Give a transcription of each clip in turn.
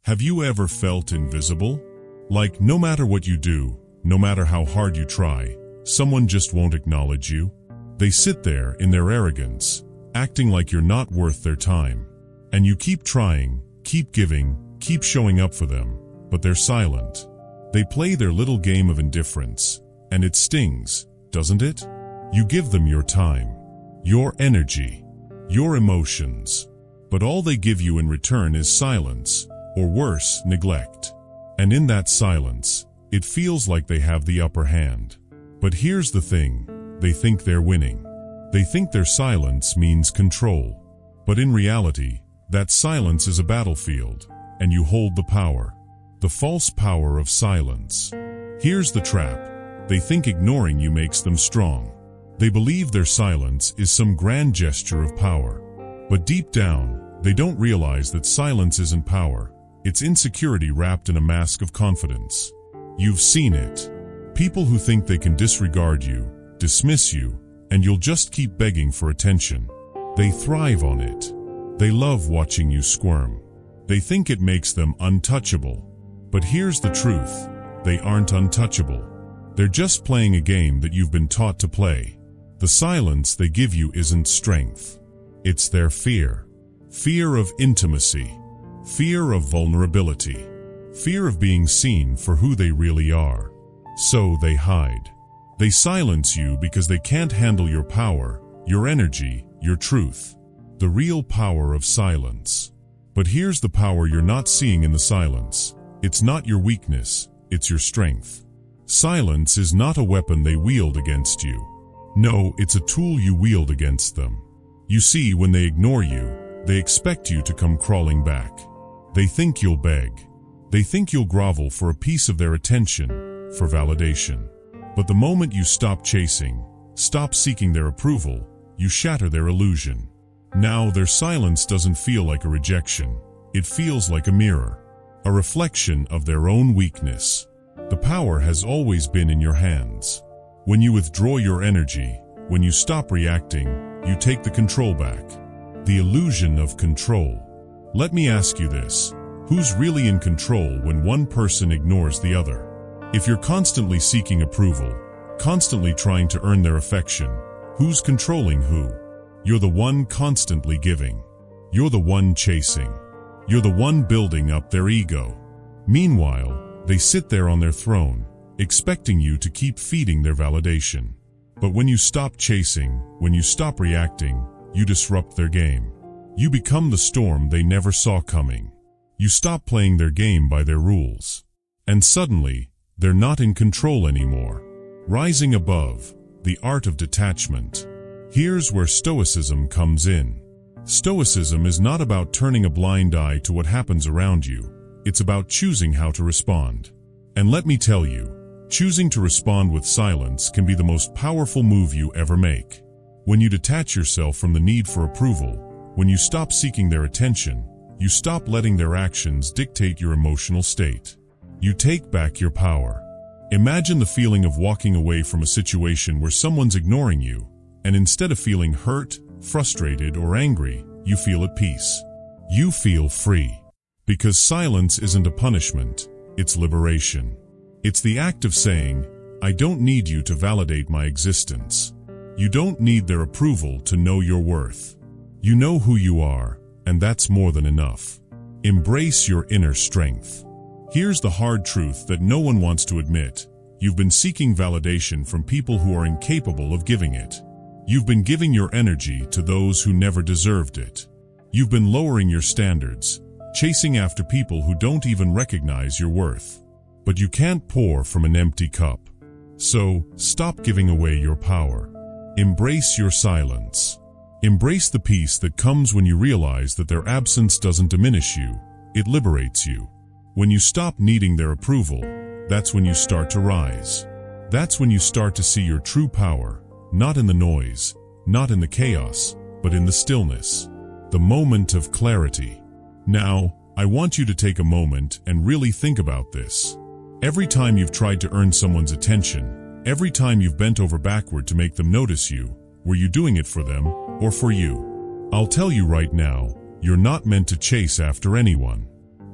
Have you ever felt invisible? Like no matter what you do, no matter how hard you try, someone just won't acknowledge you? They sit there in their arrogance, acting like you're not worth their time. And you keep trying, keep giving, keep showing up for them, but they're silent. They play their little game of indifference, and it stings, doesn't it? You give them your time, your energy, your emotions, but all they give you in return is silence, or worse, neglect. And in that silence, it feels like they have the upper hand. But here's the thing, they think they're winning. They think their silence means control. But in reality, that silence is a battlefield, and you hold the power. The false power of silence. Here's the trap. They think ignoring you makes them strong. They believe their silence is some grand gesture of power. But deep down, they don't realize that silence isn't power. It's insecurity wrapped in a mask of confidence. You've seen it. People who think they can disregard you, dismiss you, and you'll just keep begging for attention. They thrive on it. They love watching you squirm. They think it makes them untouchable. But here's the truth. They aren't untouchable. They're just playing a game that you've been taught to play. The silence they give you isn't strength. It's their fear. Fear of intimacy. Fear of vulnerability. Fear of being seen for who they really are. So they hide. They silence you because they can't handle your power, your energy, your truth. The real power of silence. But here's the power you're not seeing in the silence. It's not your weakness, it's your strength. Silence is not a weapon they wield against you. No, it's a tool you wield against them. You see, when they ignore you, they expect you to come crawling back. They think you'll beg. They think you'll grovel for a piece of their attention, for validation. But the moment you stop chasing, stop seeking their approval, you shatter their illusion. Now their silence doesn't feel like a rejection. It feels like a mirror, a reflection of their own weakness. The power has always been in your hands. When you withdraw your energy, when you stop reacting, you take the control back. The illusion of control. Let me ask you this. Who's really in control when one person ignores the other? If you're constantly seeking approval, constantly trying to earn their affection, who's controlling who? You're the one constantly giving. You're the one chasing. You're the one building up their ego. Meanwhile, they sit there on their throne, expecting you to keep feeding their validation. But when you stop chasing, when you stop reacting, you disrupt their game. You become the storm they never saw coming. You stop playing their game by their rules. And suddenly, they're not in control anymore. Rising above, the art of detachment. Here's where Stoicism comes in. Stoicism is not about turning a blind eye to what happens around you. It's about choosing how to respond. And let me tell you, choosing to respond with silence can be the most powerful move you ever make. When you detach yourself from the need for approval, when you stop seeking their attention, you stop letting their actions dictate your emotional state. You take back your power. Imagine the feeling of walking away from a situation where someone's ignoring you, and instead of feeling hurt, frustrated, or angry, you feel at peace. You feel free. Because silence isn't a punishment, it's liberation. It's the act of saying, I don't need you to validate my existence. You don't need their approval to know your worth. You know who you are, and that's more than enough. Embrace your inner strength. Here's the hard truth that no one wants to admit. You've been seeking validation from people who are incapable of giving it. You've been giving your energy to those who never deserved it. You've been lowering your standards, chasing after people who don't even recognize your worth. But you can't pour from an empty cup. So, stop giving away your power. Embrace your silence. Embrace the peace that comes when you realize that their absence doesn't diminish you, it liberates you. When you stop needing their approval, that's when you start to rise. That's when you start to see your true power, not in the noise, not in the chaos, but in the stillness. The moment of clarity. Now, I want you to take a moment and really think about this. Every time you've tried to earn someone's attention, every time you've bent over backward to make them notice you, were you doing it for them or for you? I'll tell you right now, you're not meant to chase after anyone.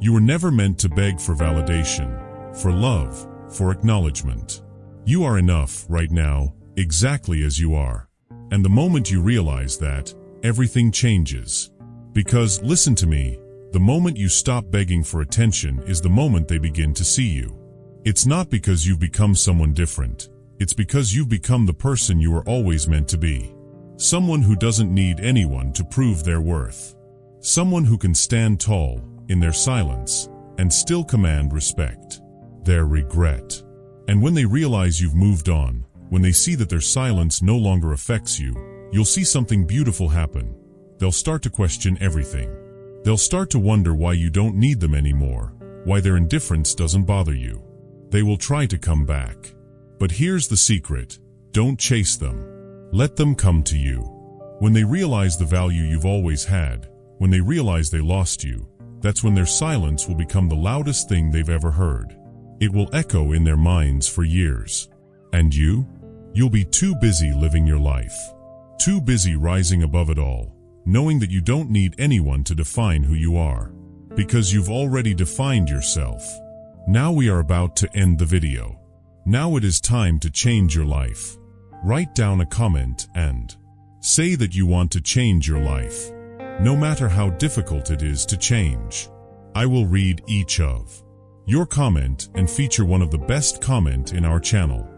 You were never meant to beg for validation, for love, for acknowledgement. You are enough right now, exactly as you are. And the moment you realize that, everything changes. Because, listen to me, the moment you stop begging for attention is the moment they begin to see you. It's not because you've become someone different. It's because you've become the person you were always meant to be. Someone who doesn't need anyone to prove their worth. Someone who can stand tall, in their silence, and still command respect. Their regret. And when they realize you've moved on, when they see that their silence no longer affects you, you'll see something beautiful happen. They'll start to question everything. They'll start to wonder why you don't need them anymore, why their indifference doesn't bother you. They will try to come back. But here's the secret: don't chase them. Let them come to you. When they realize the value you've always had, when they realize they lost you, that's when their silence will become the loudest thing they've ever heard. It will echo in their minds for years. And you? You'll be too busy living your life. Too busy rising above it all, knowing that you don't need anyone to define who you are. Because you've already defined yourself. Now we are about to end the video. Now it is time to change your life. Write down a comment and say that you want to change your life. No matter how difficult it is to change. I will read each of your comment and feature one of the best comment in our channel.